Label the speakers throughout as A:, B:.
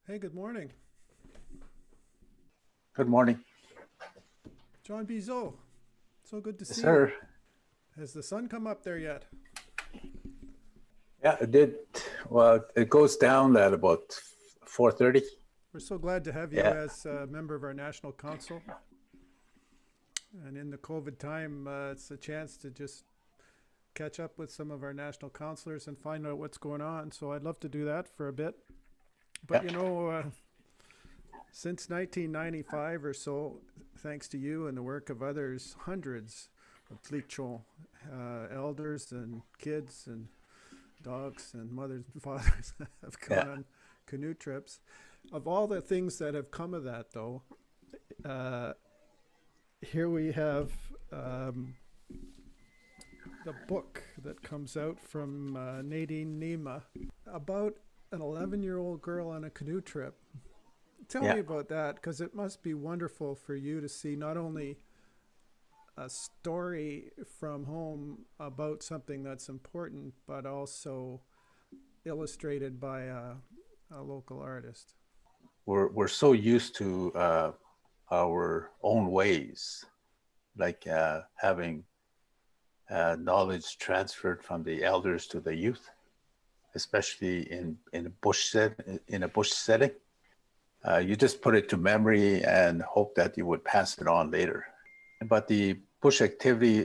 A: Hey, good morning.
B: Good morning.
A: John Bizot. So good to
B: Yes,
A: see you.
B: sir.
A: Has the sun come up there yet?
B: Yeah, it did. Well, it goes down at about 4:30.
A: We're so glad to have you
B: Yeah,
A: as a member of our National Council. And in the COVID time, it's a chance to just catch up with some of our national councillors and find out what's going on. So I'd love to do that for a bit. But
B: yeah,
A: since 1995 or so, thanks to you and the work of others, hundreds of Tłįchło elders and kids and dogs and mothers and fathers have
B: yeah.
A: gone on canoe trips. Of all the things that have come of that, though, uh, here we have um, the book that comes out from Nadine Nema about an 11-year-old girl on a canoe trip. Tell
B: Yeah.
A: me about that, because it must be wonderful for you to see not only a story from home about something that's important, but also illustrated by a local artist.
B: We're so used to our own ways, like having knowledge transferred from the elders to the youth, especially in a bush setting. You just put it to memory and hope that you would pass it on later. But the bush activity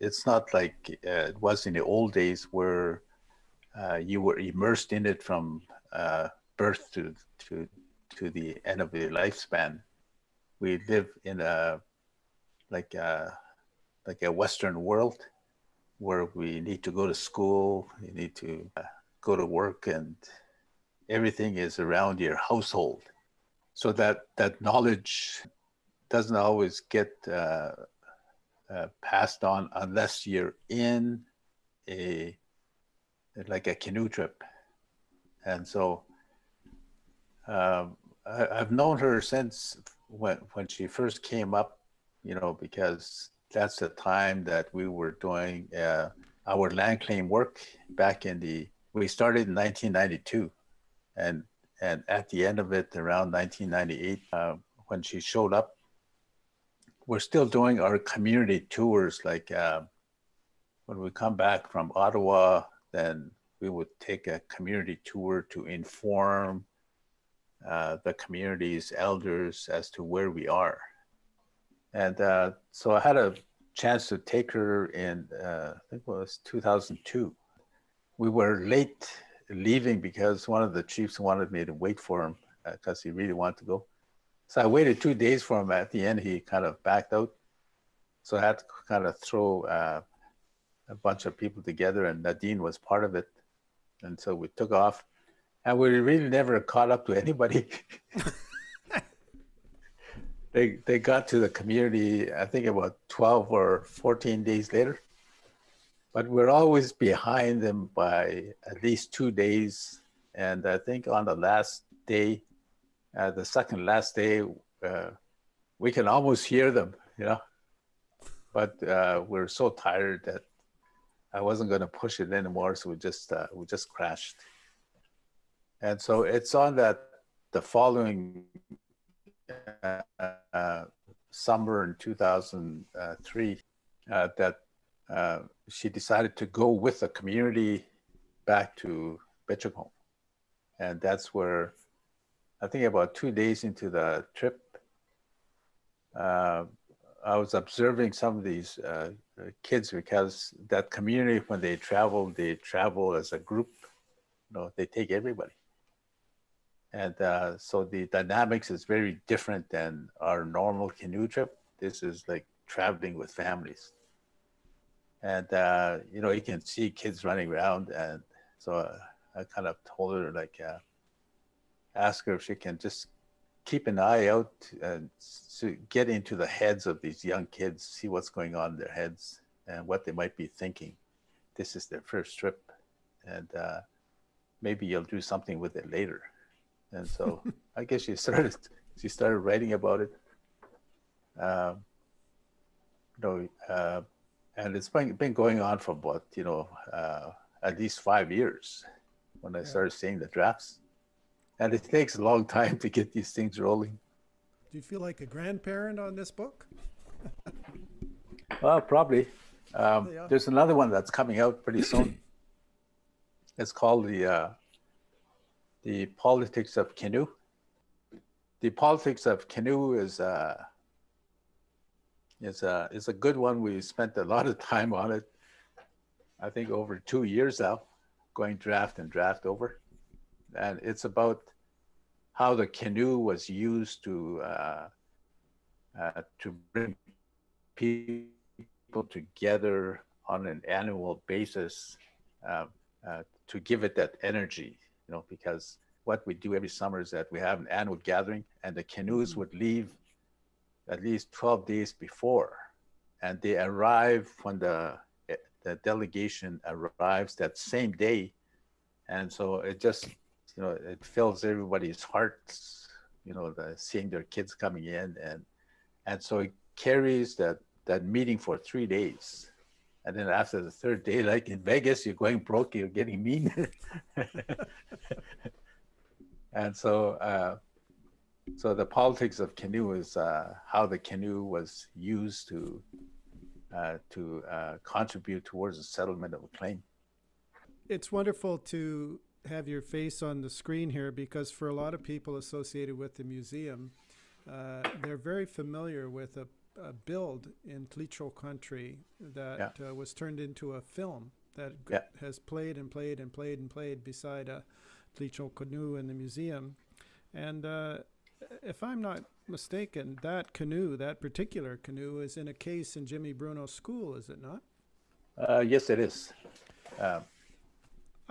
B: it's not like it was in the old days where you were immersed in it from birth to to the end of the lifespan. We live in a like a like a Western world where we need to go to school, you need to go to work, and everything is around your household. So that knowledge doesn't always get passed on unless you're in a like a canoe trip. And so I've known her since when she first came up, because that's the time that we were doing our land claim work back in the. We started in 1992, and and at the end of it, around 1998, when she showed up, we're still doing our community tours. Like when we come back from Ottawa, then we would take a community tour to inform the community's elders as to where we are. And so I had a chance to take her in, I think it was 2002. We were late leaving because one of the chiefs wanted me to wait for him because he really wanted to go. So I waited 2 days for him. At the end, he kind of backed out. So I had to kind of throw a bunch of people together, and Nadine was part of it. And so we took off, and we really never caught up to anybody. They got to the community, I think about 12 or 14 days later, but we're always behind them by at least 2 days. And I think on the last day, the second last day, uh, we can almost hear them, but we're so tired that I wasn't going to push it anymore. So we just crashed. And so it's on that the following uh, summer in 2003 that she decided to go with the community back to Behchokǫ. And that's where I think about 2 days into the trip, uh, I was observing some of these kids because that community, when they travel as a group. They take everybody. And so the dynamics is very different than our normal canoe trip. This is like traveling with families. And, you can see kids running around. And so I kind of told her, like, ask her if she can just keep an eye out and get into the heads of these young kids, see what's going on in their heads and what they might be thinking. This is their first trip. And maybe you'll do something with it later. And so I guess she started writing about it. Um, you know, uh, and it's been going on for about at least 5 years when I
A: Yeah.
B: started seeing the drafts. And it takes a long time to get these things rolling.
A: Do you feel like a grandparent on this book?
B: Well, probably.
A: Yeah.
B: There's another one that's coming out pretty soon. It's called the Politics of Canoe. The Politics of Canoe is a good one. We spent a lot of time on it. I think over 2 years now, going draft and draft over. And it's about how the canoe was used to bring people together on an annual basis, to give it that energy, because what we do every summer is that we have an annual gathering, and the canoes would leave at least 12 days before, and they arrive when the delegation arrives that same day. And so it just, it fills everybody's hearts, seeing their kids coming in, and so it carries that meeting for 3 days. And then after the third day, like in Vegas, you're going broke, you're getting mean. And so the politics of canoe is how the canoe was used to contribute towards the settlement of a claim.
A: It's wonderful to have your face on the screen here, because for a lot of people associated with the museum, they're very familiar with a build in Tłįchło country that was turned into a film that has played and played and played and played beside a Tłįchło canoe in the museum. And if I'm not mistaken, that particular canoe is in a case in Jimmy Bruneau's school, is it not?
B: Yes, it is.
A: I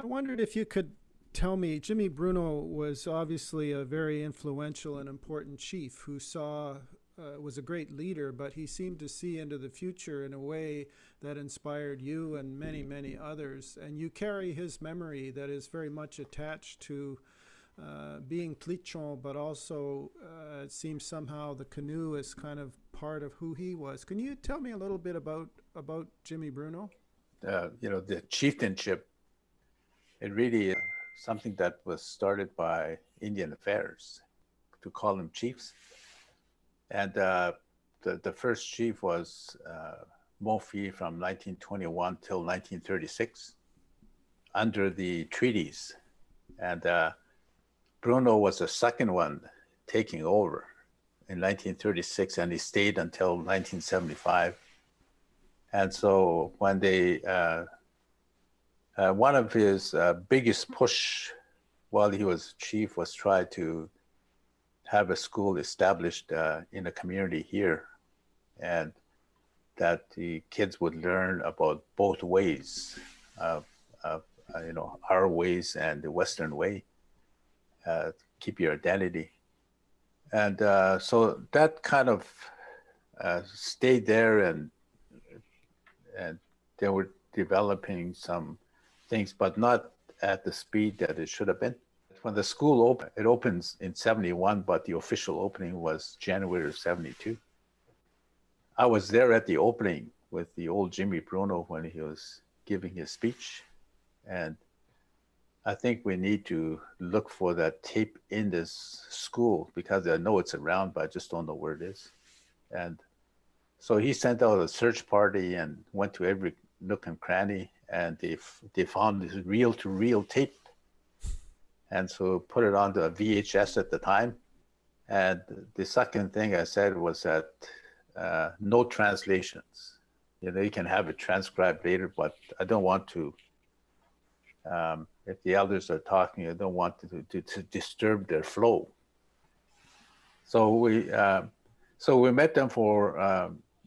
A: wondered if you could tell me, Jimmy Bruneau was obviously a very influential and important chief who was a great leader, but he seemed to see into the future in a way that inspired you and many, many others. And you carry his memory that is very much attached to being Tłįchło, but also it seems somehow the canoe is kind of part of who he was. Can you tell me a little bit about Jimmy Bruneau?
B: The chieftainship, it really is something that was started by Indian Affairs to call them chiefs. And the first chief was Mofi from 1921 till 1936 under the treaties. And Bruno was the second one taking over in 1936, and he stayed until 1975. And so when they, one of his biggest push while he was chief was try to have a school established in a community here, and that the kids would learn about both ways of our ways and the Western way, keep your identity. And so that kind of stayed there, and they were developing some things, but not at the speed that it should have been. When the school opened, it opens in 71, but the official opening was January of 72. I was there at the opening with the old Jimmy Bruneau when he was giving his speech. And I think we need to look for that tape in this school, because I know it's around, but I just don't know where it is. And so he sent out a search party and went to every nook and cranny, and they found this reel-to-reel tape. And so put it onto a VHS at the time. And the second thing I said was that no translations. You can have it transcribed later, but I don't want to, if the elders are talking, I don't want to disturb their flow. So we met them for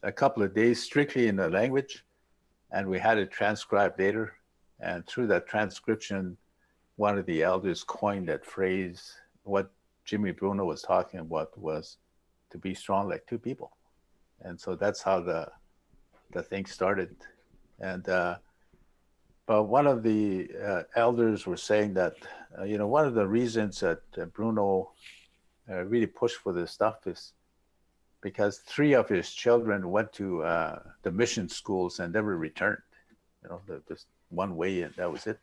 B: a couple of days, strictly in the language, and we had it transcribed later. And through that transcription, one of the elders coined that phrase. What Jimmy Bruneau was talking about was to be strong like two people. And so that's how the thing started. And but one of the elders were saying that one of the reasons that Bruno really pushed for this stuff is because 3 of his children went to the mission schools and never returned. Just one way, and that was it.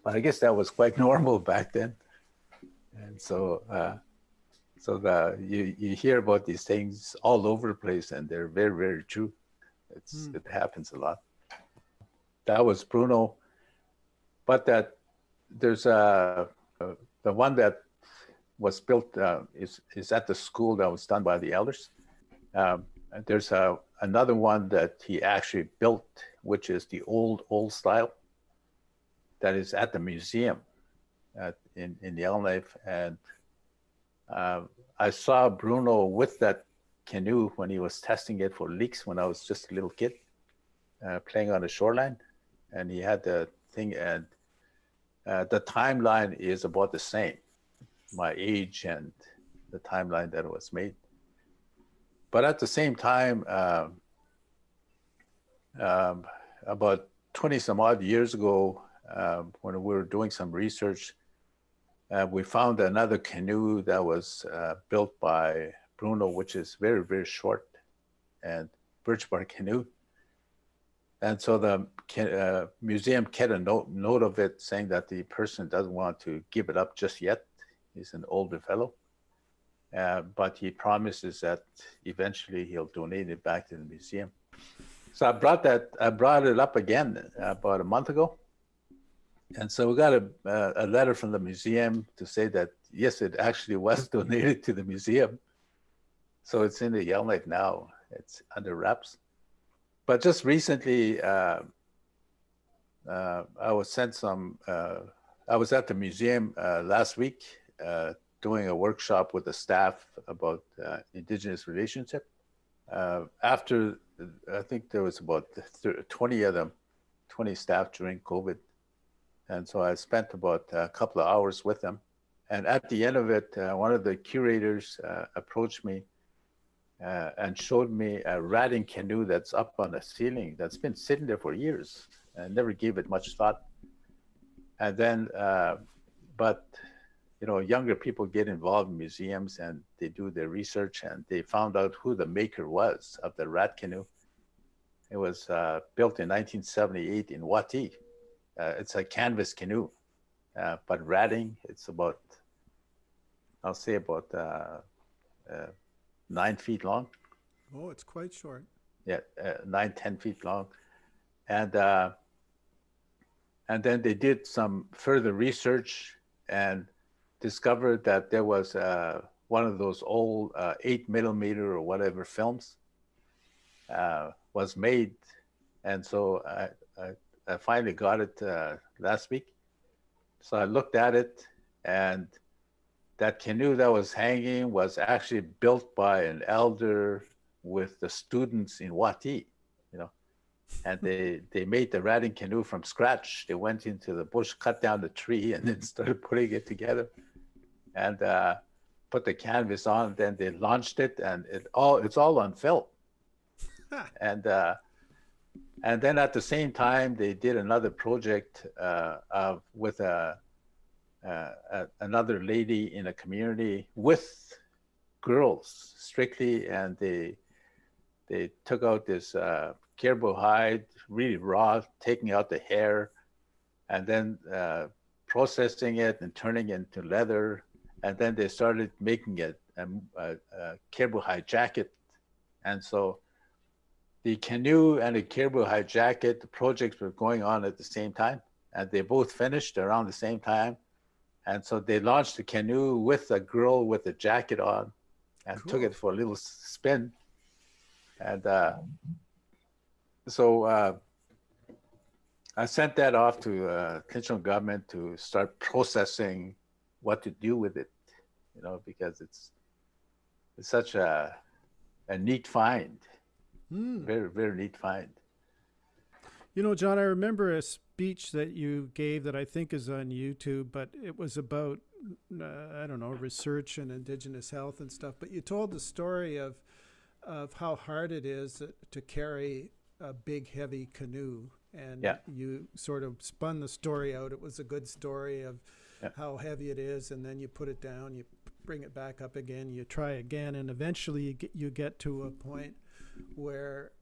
B: But I guess that was quite normal back then. So you hear about these things all over the place, and they're very, very true. It happens a lot. That was Bruno, but that there's the one that was built is at the school that was done by the elders. There's another one that he actually built, which is the old style, that is at the museum in Yellowknife. And I saw Bruno with that canoe when he was testing it for leaks when I was just a little kid, playing on the shoreline. And he had the thing, and the timeline is about the same, my age and the timeline that it was made. But at the same time, about 20 some odd years ago, when we were doing some research, we found another canoe that was built by Bruno, which is very, very short, and birch bark canoe. And so the museum kept a note of it, saying that the person doesn't want to give it up just yet. He's an older fellow. But he promises that eventually he'll donate it back to the museum. So I brought it up again about a month ago. And so we got a letter from the museum to say that, yes, it actually was donated to the museum. So it's in the Yellowknife now. It's under wraps. But just recently, I was sent some, I was at the museum last week doing a workshop with the staff about Indigenous relationship. After, I think there was about 20 of them, 20 staff during COVID. And so I spent about a couple of hours with them. And at the end of it, one of the curators approached me and showed me a ratting canoe that's up on the ceiling that's been sitting there for years and never gave it much thought. And then, but you know, younger people get involved in museums and they do their research, and they found out who the maker was of the rat canoe. It was built in 1978 in Wati. It's a canvas canoe, but ratting, it's about, I'll say about 9 feet long.
A: Oh, it's quite short.
B: Yeah, 9-10 feet long. And then they did some further research and discovered that there was one of those old 8mm or whatever films was made. And so I finally got it last week. So I looked at it, and that canoe that was hanging was actually built by an elder with the students in Wati, you know. And they made the ratting canoe from scratch. They went into the bush, cut down the tree, and then started putting it together, and put the canvas on. Then they launched it, and it's all on film. And then at the same time, they did another project with another lady in a community with girls strictly, and they took out this caribou hide, really raw, taking out the hair, and then processing it and turning it into leather. And then they started making it a caribou hide jacket. And so the canoe and the caribou hide jacket, the projects were going on at the same time, and they both finished around the same time. And so they launched the canoe with a girl with a jacket on, and took it for a little spin. And so I sent that off to Tłįchło government to start processing what to do with it, you know, because it's such a neat find. Very, very neat find.
A: You know, John, I remember a speech that you gave that I think is on YouTube, but it was about, I don't know, research and Indigenous health and stuff. But you told the story of how hard it is to carry a big, heavy canoe. And you sort of spun the story out. It was a good story of how heavy it is. And then you put it down, you bring it back up again, you try again. And eventually you get to a point where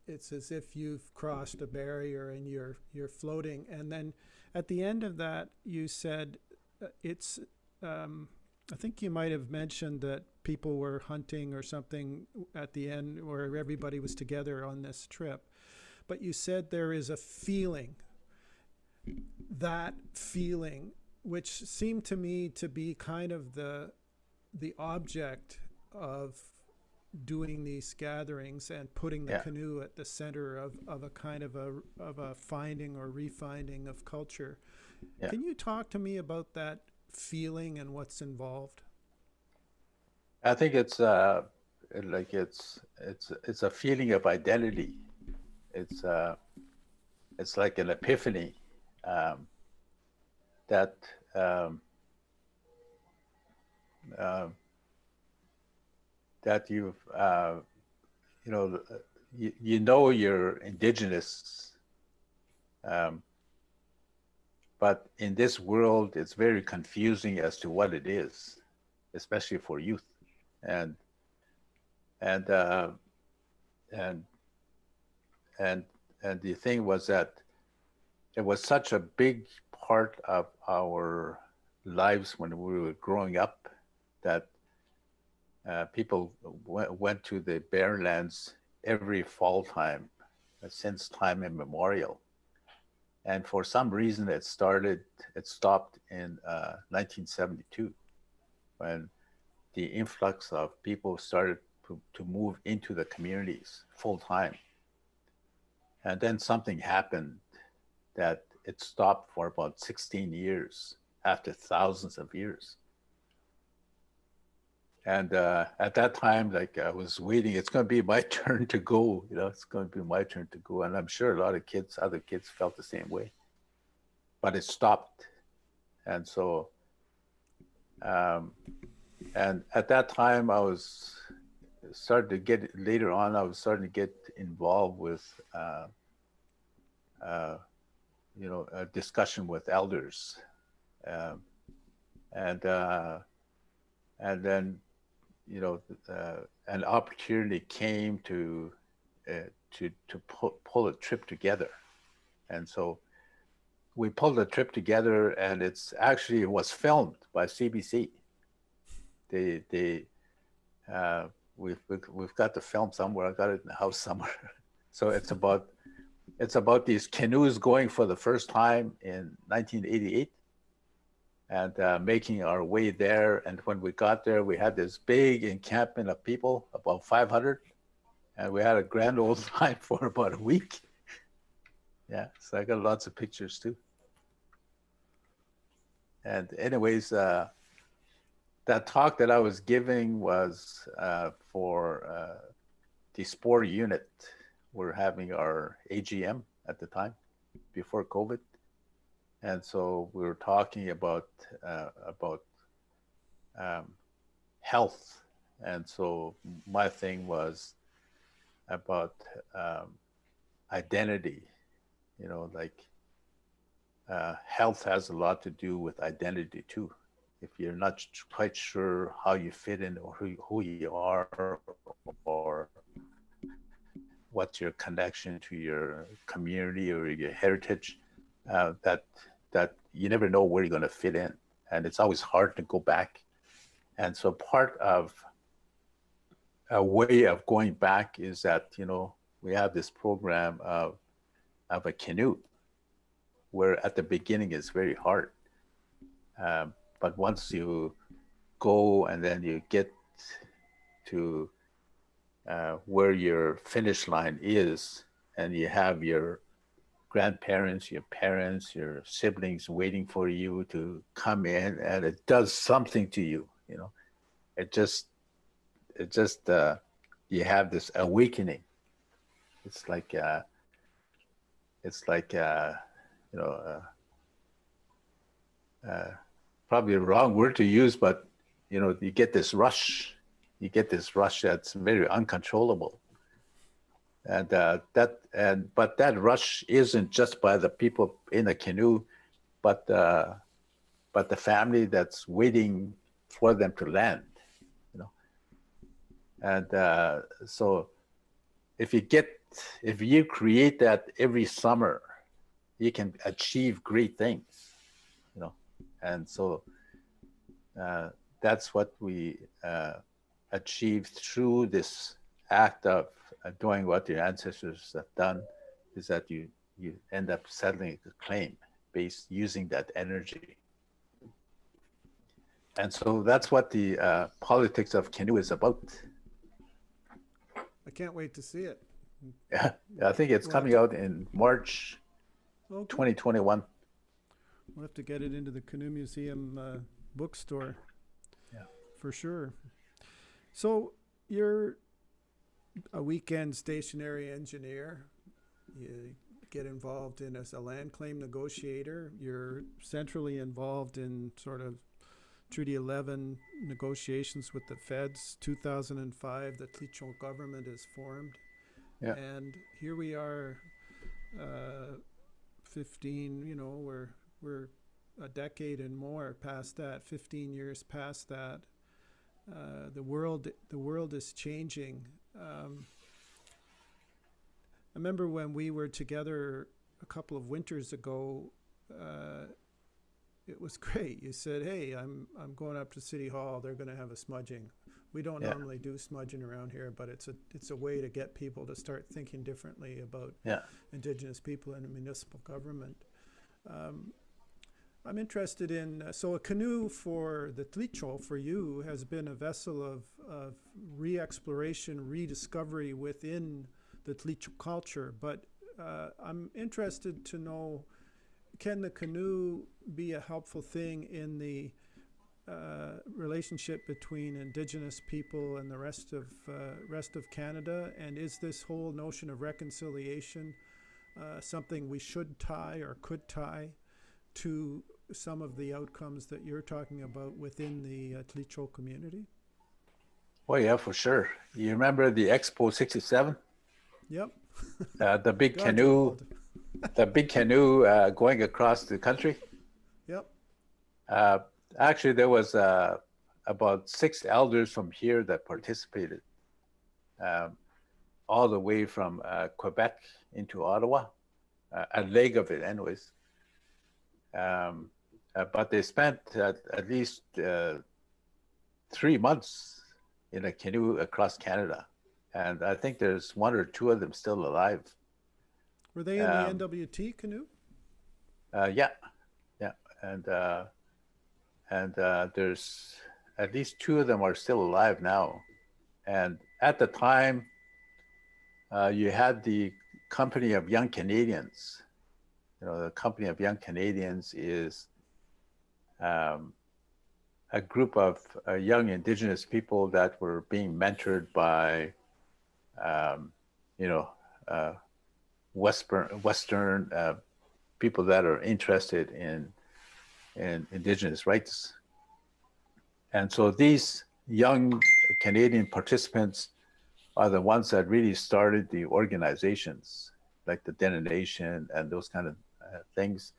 A: it's as if you've crossed a barrier and you're floating. And then at the end of that, you said it's I think you might have mentioned that people were hunting or something at the end where everybody was together on this trip. But you said there is a feeling, that feeling, which seemed to me to be kind of the object of doing these gatherings and putting the canoe at the center of a kind of a finding or refinding of culture. Yeah. Can you talk to me about that feeling and what's involved?
B: I think it's like it's a feeling of identity. It's like an epiphany that that you've you know you're indigenous, but in this world it's very confusing as to what it is, especially for youth, and the thing was that it was such a big part of our lives when we were growing up that people went to the Barrenlands every fall time since time immemorial. And for some reason it stopped in 1972 when the influx of people started to move into the communities full time. And then something happened that it stopped for about 16 years after thousands of years. And at that time, like I was waiting, it's going to be my turn to go, it's going to be my turn to go. And I'm sure a lot of other kids felt the same way, but it stopped. And so, and at that time I was starting to get involved with, a discussion with elders. And then, an opportunity came to pull a trip together. And so we pulled a trip together, and it was filmed by CBC. We've got the film somewhere. I got it in the house somewhere. So it's about these canoes going for the first time in 1988. And making our way there. And when we got there, we had this big encampment of people, about 500. And we had a grand old time for about a week. Yeah, so I got lots of pictures too. And anyways, that talk that I was giving was for the sport unit. We're having our AGM at the time, before COVID. And so we were talking about health. And so my thing was about identity, health has a lot to do with identity too. If you're not quite sure how you fit in or who you are, or what's your connection to your community or your heritage, that you never know where you're going to fit in, and it's always hard to go back. And so part of a way of going back is that we have this program of a canoe, where at the beginning it's very hard, but once you go and then you get to where your finish line is, and you have your grandparents, your parents, your siblings waiting for you to come in, and it does something to you. It just you have this awakening. It's like probably the wrong word to use, but you get this rush. You get this rush that's very uncontrollable. And but that rush isn't just by the people in a canoe, but the family that's waiting for them to land, And so if you create that every summer, you can achieve great things, And so that's what we achieved through this act of doing what your ancestors have done, is that you end up settling a claim based using that energy. And so that's what the politics of canoe is about.
A: I can't wait to see it.
B: Yeah, I think it's coming out in March 2021.
A: We'll have to get it into the Canoe Museum bookstore.
B: Yeah,
A: for sure. So you're a weekend stationary engineer. You get involved in as a land claim negotiator. You're centrally involved in sort of Treaty 11 negotiations with the feds. 2005, the Tłįchło government is formed.
B: yeah.
A: And here we are, 15, you know, we're a decade and more past that, 15 years past that. The world is changing. I remember when we were together a couple of winters ago, it was great. You said, "Hey, I'm going up to City Hall. They're going to have a smudging." We don't normally do smudging around here, but it's a way to get people to start thinking differently about Indigenous people in municipal government. I'm interested in, so a canoe for the Tłįchło, for you, has been a vessel of re-exploration, rediscovery within the Tłįchło culture. But I'm interested to know, can the canoe be a helpful thing in the relationship between Indigenous people and the rest of Canada? And is this whole notion of reconciliation something we should tie or could tie to some of the outcomes that you're talking about within the Tłįchło community?
B: Well, yeah, for sure. You remember the Expo '67?
A: Yep.
B: The big canoe, going across the country.
A: Yep.
B: Actually, there was about 6 elders from here that participated, all the way from Quebec into Ottawa, a leg of it anyways. But they spent at least 3 months in a canoe across Canada. And I think there's 1 or 2 of them still alive.
A: Were they in the NWT canoe?
B: Yeah. And there's at least 2 of them are still alive now. And at the time, you had the Company of Young Canadians. You know, the Company of Young Canadians is a group of young Indigenous people that were being mentored by, Western people that are interested in Indigenous rights. And so these young Canadian participants are the ones that really started the organizations, like the Dene Nation and those kind of things.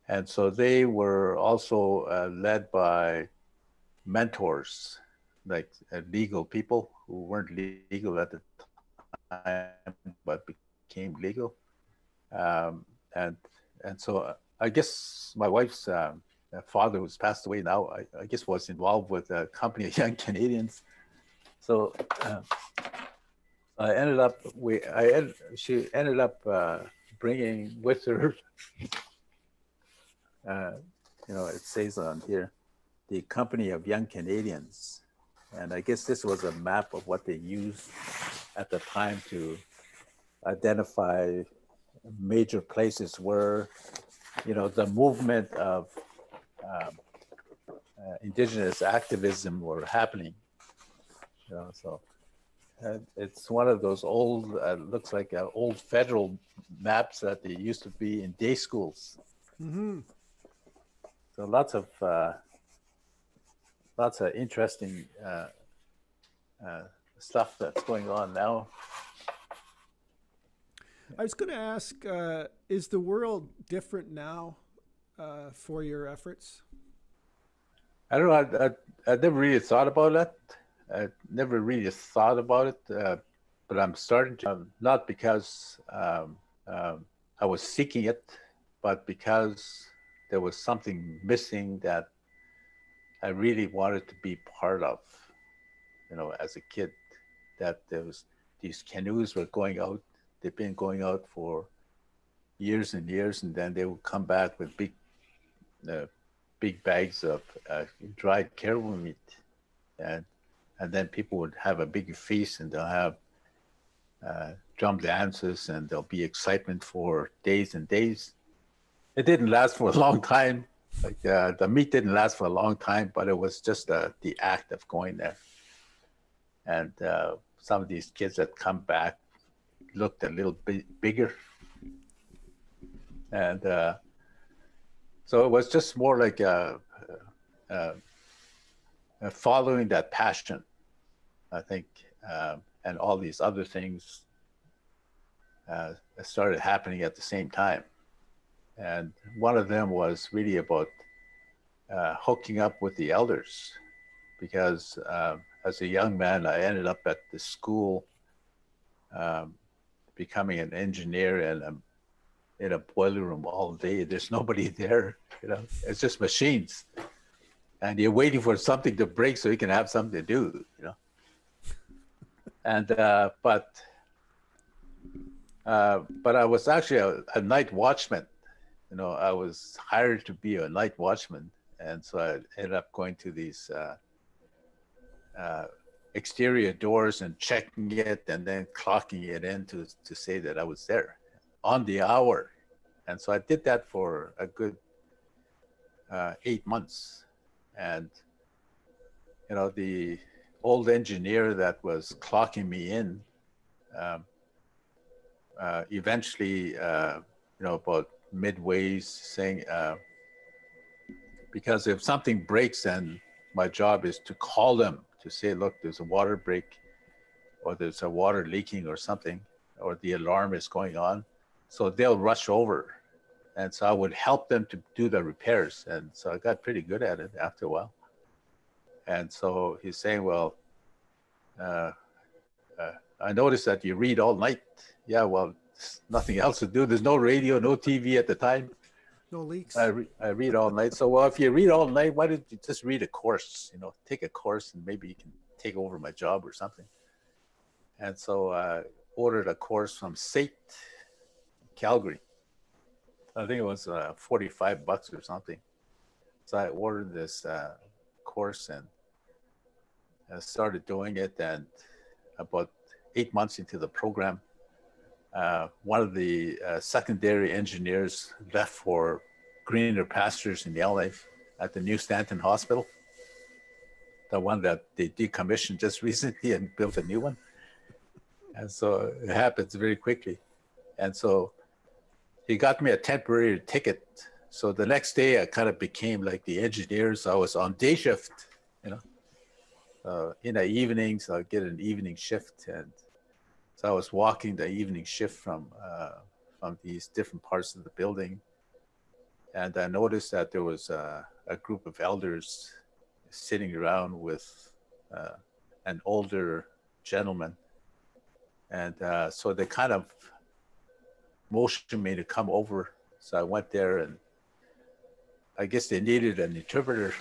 B: And so they were also led by mentors, like legal people who weren't legal at the time, but became legal. And so I guess my wife's father, who's passed away now, I guess was involved with the Company of Young Canadians. So she ended up bringing with her, it says on here, the Company of Young Canadians. And I guess this was a map of what they used at the time to identify major places where, the movement of Indigenous activism were happening. So it's one of those old, looks like old federal maps that they used to be in day schools.
A: Mm-hmm.
B: So lots of interesting stuff that's going on now.
A: I was going to ask, is the world different now for your efforts?
B: I don't know. I never really thought about that. I never really thought about it, but I'm starting to, not because I was seeking it, but because there was something missing that I really wanted to be part of, as a kid, that there was these canoes were going out. They've been going out for years and years, and then they would come back with big bags of dried caribou meat, and then people would have a big feast, and they'll have drum dances, and there'll be excitement for days and days. It didn't last for a long time. Like the meat didn't last for a long time, but it was just the act of going there. And some of these kids that come back looked a little bit bigger. And so it was just more like following that passion, I think, and all these other things started happening at the same time. And one of them was really about hooking up with the elders, because as a young man, I ended up at the school becoming an engineer, and I'm in a boiler room all day. There's nobody there, it's just machines. And you're waiting for something to break so you can have something to do, And, but I was actually a night watchman. I was hired to be a night watchman. And so I ended up going to these exterior doors and checking it, and then clocking it in to say that I was there on the hour. And so I did that for a good 8 months. And, the old engineer that was clocking me in eventually, about midways saying, because if something breaks, then my job is to call them to say, look, there's a water break, or there's a water leaking or something, or the alarm is going on. So they'll rush over. And so I would help them to do the repairs. And so I got pretty good at it after a while. And so he's saying, well, I noticed that you read all night. Yeah, well, there's nothing else to do. There's no radio, no TV at the time.
A: No leaks.
B: I read all night. So, well, if you read all night, why don't you just read a course? Take a course, and maybe you can take over my job or something. And so I ordered a course from SAIT, Calgary. I think it was $45 or something. So I ordered this course and I started doing it. And about 8 months into the program, one of the secondary engineers left for greener pastures in Yellowknife at the New Stanton Hospital, the one that they decommissioned just recently and built a new one. And so it happens very quickly. And so he got me a temporary ticket. So the next day I kind of became like the engineers. I was on day shift, in the evenings, I'll get an evening shift. And so I was walking the evening shift from these different parts of the building. And I noticed that there was a group of elders sitting around with an older gentleman. And so they kind of motioned me to come over. So I went there, and I guess they needed an interpreter.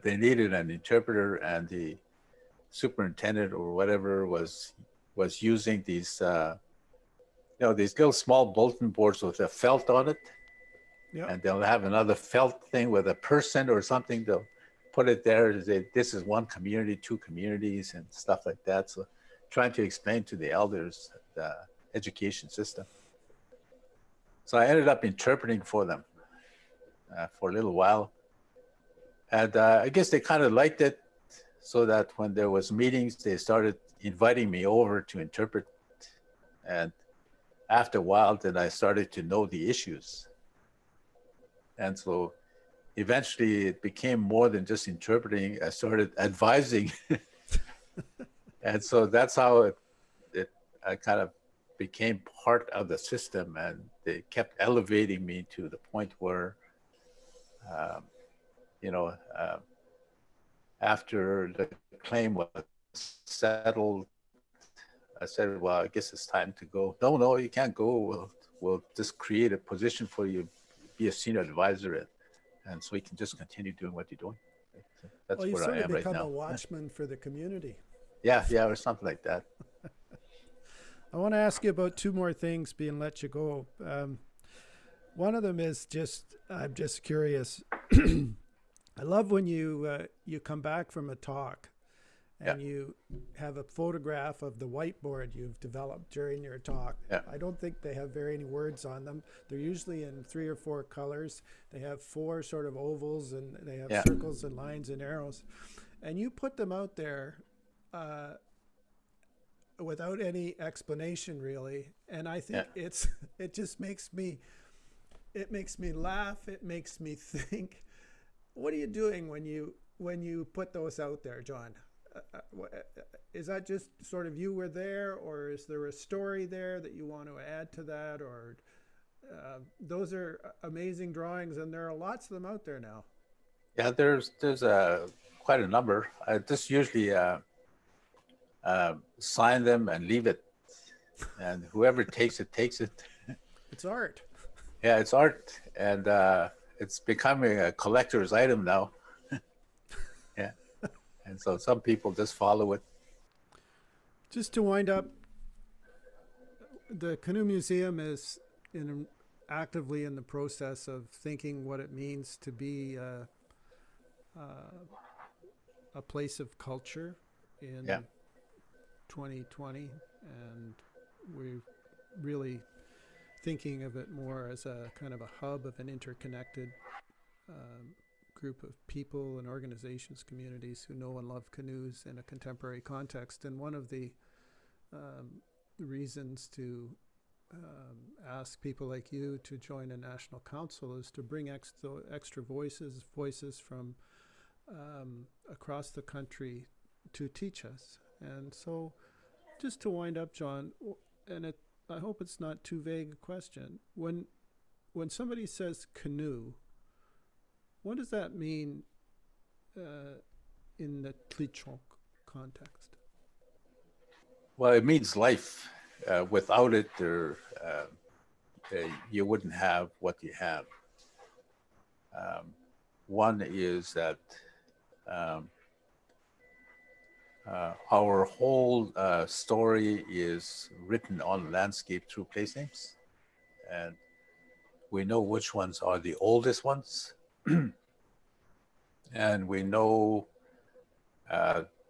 B: They needed an interpreter, and the superintendent or whatever was using these, these little small bulletin boards with a felt on it.
A: Yep.
B: And they'll have another felt thing with a person or something. They'll put it there to say, this is one community, two communities, and stuff like that. So trying to explain to the elders the education system. So I ended up interpreting for them for a little while. And I guess they kind of liked it, so that when there was meetings, they started inviting me over to interpret. And after a while, then I started to know the issues. And so eventually it became more than just interpreting. I started advising. And so that's how I kind of became part of the system, and they kept elevating me to the point where, after the claim was settled, I said, well, I guess it's time to go. No, you can't go. We'll just create a position for you, be a senior advisor. and so you can just continue doing what you're doing. That's
A: Well, you
B: where
A: sort
B: I
A: of
B: am right
A: become
B: now.
A: a watchman for the community.
B: Yeah, or something like that.
A: I want to ask you about two more things being let you go. One of them is I'm just curious. I love when you come back from a talk and you have a photograph of the whiteboard you've developed during your talk.
B: Yeah.
A: I don't think they have very many words on them. They're usually in 3 or 4 colors. They have 4 sort of ovals, and they have circles and lines and arrows. And you put them out there without any explanation, really. And I think it just makes me laugh. It makes me think. What are you doing when you put those out there, John? Is that just sort of you were there, or is there a story there that you want to add to that? Or those are amazing drawings, and there are lots of them out there now.
B: Yeah, there's quite a number. I just usually sign them and leave it, and whoever takes it takes it.
A: It's art.
B: Yeah, it's art, and it's becoming a collector's item now. Yeah. And so some people just follow it.
A: Just to wind up, the Canoe Museum is actively in the process of thinking what it means to be a place of culture in 2020, and we're really thinking of it more as a kind of a hub of an interconnected group of people and organizations, communities who know and love canoes in a contemporary context. And one of the reasons to ask people like you to join a national council is to bring extra voices from across the country to teach us. And so just to wind up, John, and I hope it's not too vague a question. When somebody says canoe, what does that mean in the Tłįchǫ context?
B: Well, it means life. Without it, you wouldn't have what you have. One is that our whole story is written on landscape through place names, and we know which ones are the oldest ones, and we know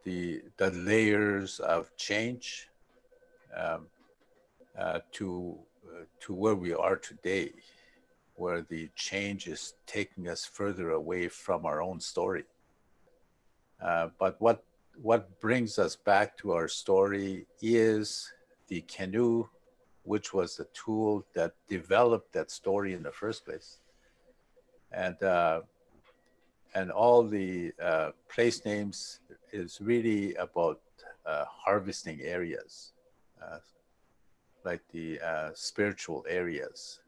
B: the layers of change to where we are today, where the change is taking us further away from our own story. But what brings us back to our story is the canoe, which was the tool that developed that story in the first place. And all the place names is really about harvesting areas, like the spiritual areas.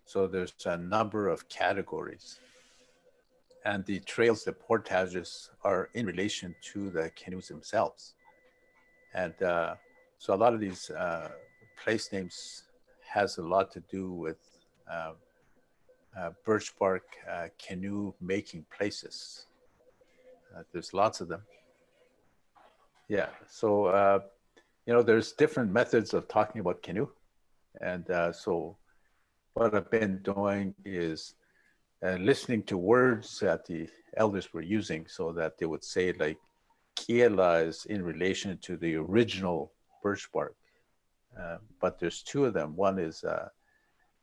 B: So there's a number of categories. And the trails, the portages are in relation to the canoes themselves. And so a lot of these place names has a lot to do with birch bark canoe making places. There's lots of them. Yeah, so, there's different methods of talking about canoe. And so what I've been doing is listening to words that the elders were using, so that they would say like kiela is in relation to the original birch bark. But there's two of them. One is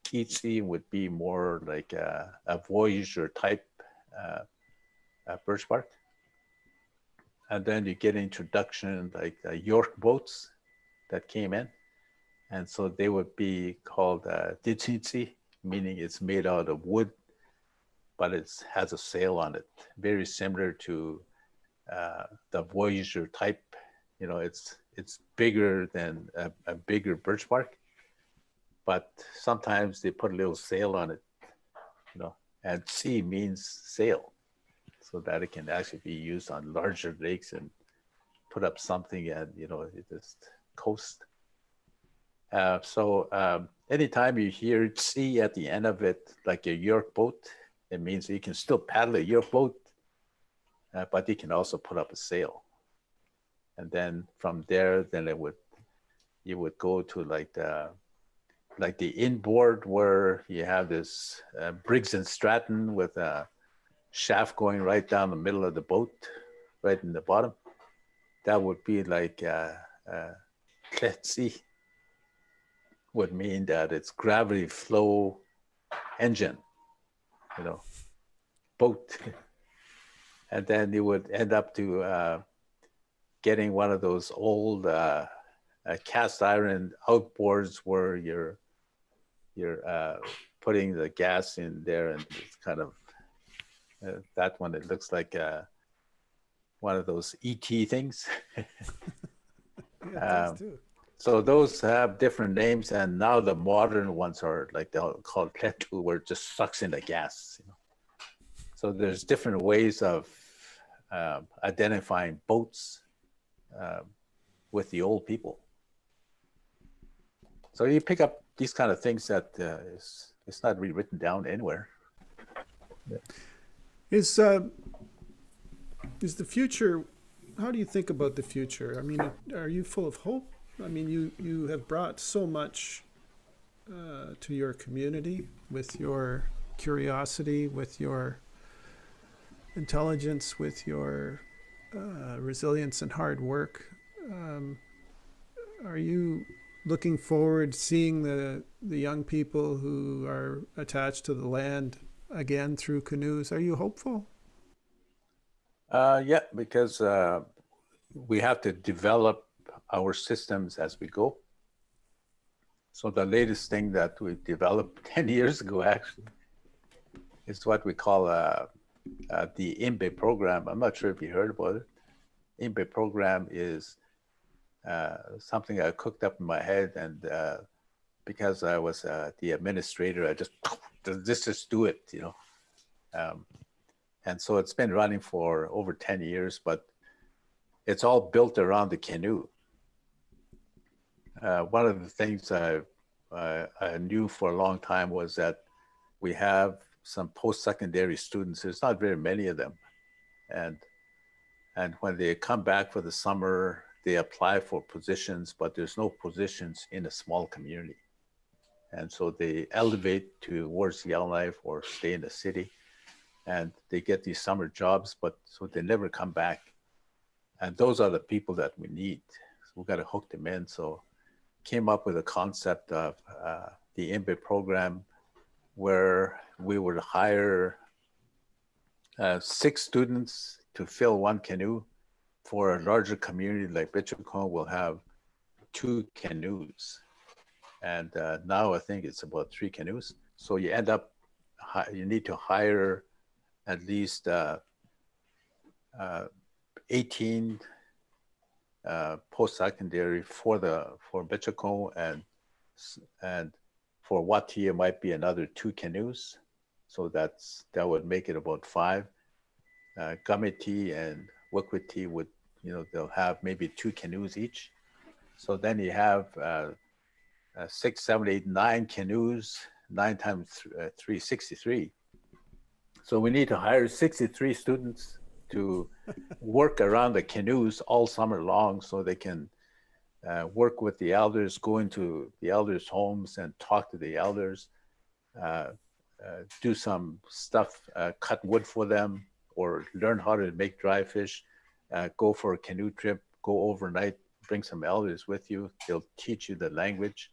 B: kitsi would be more like a Voyager type birch bark. And then you get introduction like York boats that came in. And so they would be called dititsi, meaning it's made out of wood, but it has a sail on it, very similar to the Voyager type. It's bigger than a bigger birch bark, but sometimes they put a little sail on it, and sea means sail, so that it can actually be used on larger lakes and put up something at, just coast. So anytime you hear "C" at the end of it, like a York boat, it means you can still paddle a York boat, but you can also put up a sail. And then from there, then you would go to like the inboard, where you have this Briggs and Stratton with a shaft going right down the middle of the boat, right in the bottom. That would be like Tłįchło, would mean that it's gravity flow engine, boat. And then you would end up to getting one of those old cast iron outboards where you're putting the gas in there, and it's kind of that one. It looks like one of those ET things.
A: Yeah, those too.
B: So those have different names, and now the modern ones are like they're called Tłįchło, where it just sucks in the gas. So there's different ways of identifying boats with the old people. So you pick up these kind of things that it's not really written down anywhere. Yeah.
A: Is the future? How do you think about the future? I mean, are you full of hope? I mean, you have brought so much to your community with your curiosity, with your intelligence, with your resilience and hard work. Are you looking forward to seeing the young people who are attached to the land again through canoes? Are you hopeful?
B: Yeah, because we have to develop our systems as we go. So the latest thing that we developed 10 years ago, actually, is what we call the Inbay Program. I'm not sure if you heard about it. Inbay Program is something I cooked up in my head, and because I was the administrator, I just do it, and so it's been running for over 10 years, but it's all built around the canoe. One of the things I knew for a long time was that we have some post-secondary students. There's not very many of them, and when they come back for the summer, they apply for positions, but there's no positions in a small community, and so they elevate towards Yellowknife or stay in the city, and they get these summer jobs, but so they never come back. And those are the people that we need. So we've got to hook them in. So came up with a concept of the Inbay Program, where we would hire 6 students to fill 1 canoe. For a larger community like Behchokǫ, we'll have 2 canoes. And now I think it's about 3 canoes. So you end up, you need to hire at least 18 post-secondary for Behchokǫ, and for Wati it might be another 2 canoes, so that would make it about 5. Gamiti and Wikwiti would, they'll have maybe 2 canoes each. So then you have 6, 7, 8, 9 canoes. 9 times 3, 63. So we need to hire 63 students to work around the canoes all summer long, so they can work with the elders, go into the elders' homes and talk to the elders, do some stuff, cut wood for them, or learn how to make dry fish, go for a canoe trip, go overnight, bring some elders with you. They'll teach you the language.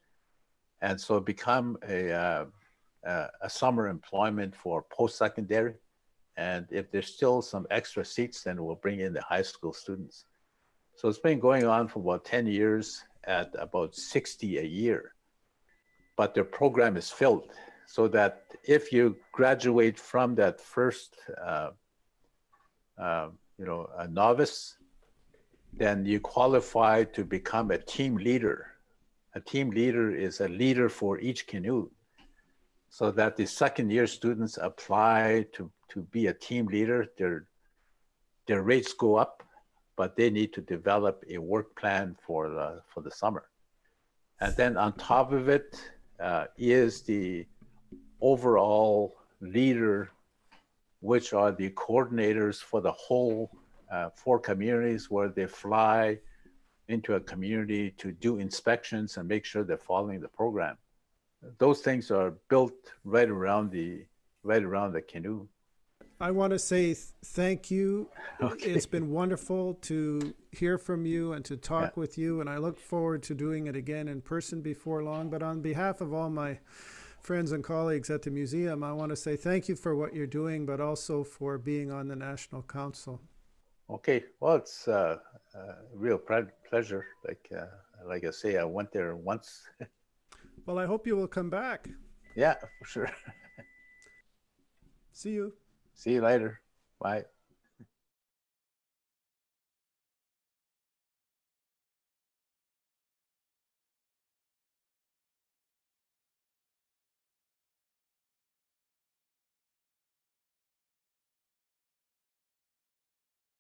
B: And so become a summer employment for post-secondary. And if there's still some extra seats, then we'll bring in the high school students. So it's been going on for about 10 years at about 60 a year. But their program is filled, so that if you graduate from that first, a novice, then you qualify to become a team leader. A team leader is a leader for each canoe, so that the second year students apply to be a team leader. Their rates go up, but they need to develop a work plan for the summer. And then on top of it, is the overall leader, which are the coordinators for the whole 4 communities where they fly into a community to do inspections and make sure they're following the program. Those things are built right around the canoe.
A: I want to say thank you.
B: Okay.
A: It's been wonderful to hear from you and to talk with you, and I look forward to doing it again in person before long. But on behalf of all my friends and colleagues at the museum, I want to say thank you for what you're doing, but also for being on the National Council.
B: Okay, well, it's a real pleasure. Like I say, I went there once.
A: Well, I hope you will come back.
B: Yeah, for sure.
A: See you.
B: See you later. Bye.